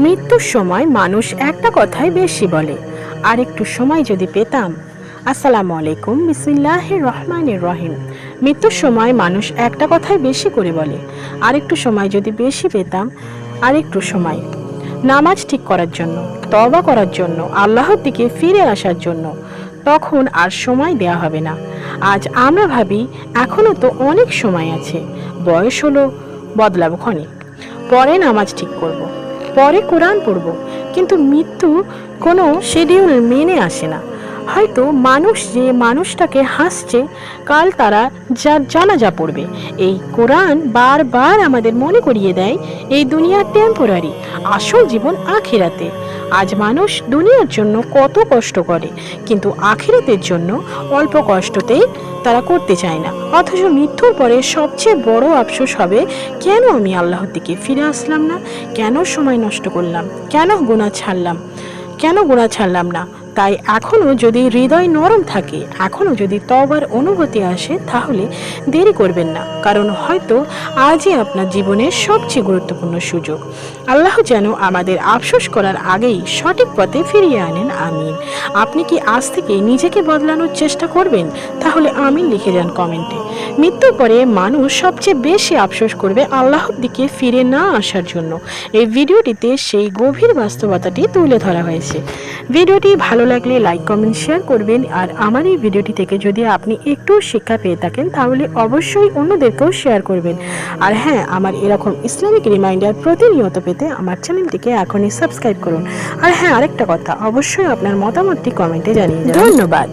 মৃত্যুর সময় মানুষ একটা কথাই বেশি বলে, আর একটু সময় যদি পেতাম। আসসালামু আলাইকুম, বিসমিল্লাহির রহমানির রহিম। মৃত্যুর সময় মানুষ একটা কথাই বেশি করে বলে, আর একটু সময় যদি বেশি পেতাম। আর একটু সময় নামাজ ঠিক করার জন্য, তওবা করার জন্য, আল্লাহর দিকে ফিরে আসার জন্য। তখন আর সময় দেয়া হবে না। আজ আমরা ভাবি এখনো তো অনেক সময় আছে, বয়স হলো, বদলাবো ক্ষণিক, পরে নামাজ ঠিক করব, পরে কোরআন পড়ব। কিন্তু মৃত্যু কোনো শিডিউল মেনে আসে না। হয়তো মানুষ যে মানুষটাকে হাসছে, কাল তারা যার জানাজা পড়বে। এই কোরআন বারবার আমাদের মনে করিয়ে দেয় এই দুনিয়া টেম্পোরারি, আসল জীবন আখিরাতে। আজ মানুষ দুনিয়ার জন্য কত কষ্ট করে, কিন্তু আখিরাতের জন্য অল্প কষ্টতেই তারা করতে চায় না। অথচ মৃত্যুর পরে সবচেয়ে বড় আফসোস হবে, কেন আমি আল্লাহর দিকে ফিরে আসলাম না, কেন সময় নষ্ট করলাম, কেন গুনাহ ছাড়লাম না। তাই এখনও যদি হৃদয় নরম থাকে, এখনও যদি তওবার অনুভূতি আসে, তাহলে দেরি করবেন না। কারণ হয়তো আজই আপনার জীবনের সবচেয়ে গুরুত্বপূর্ণ সুযোগ। আল্লাহ যেন আমাদের আফসোস করার আগেই সঠিক পথে ফিরিয়ে আনেন, আমিন। আপনি কি আজ থেকে নিজেকে বদলানোর চেষ্টা করবেন? তাহলে আমিন লিখে যান কমেন্টে। মৃত্যুর পরে মানুষ সবচেয়ে বেশি আফসোস করবে আল্লাহর দিকে ফিরে না আসার জন্য। এই ভিডিওটিতে সেই গভীর বাস্তবতাটি তুলে ধরা হয়েছে। ভিডিওটি ভালো লাগলে লাইক, কমেন্ট, শেয়ার করবেন। আর আমার এই ভিডিওটি থেকে যদি আপনি একটু শিক্ষা পেয়ে থাকেন, তাহলে অবশ্যই অন্যদেরকেও শেয়ার করবেন। আর হ্যাঁ, আমার এরকম ইসলামিক রিমাইন্ডার প্রতিনিয়ত পেতে আমার চ্যানেলটিকে এখনই সাবস্ক্রাইব করুন। আর হ্যাঁ, আরেকটা কথা, অবশ্যই আপনার মতামতটি কমেন্টে জানিয়ে যান। ধন্যবাদ।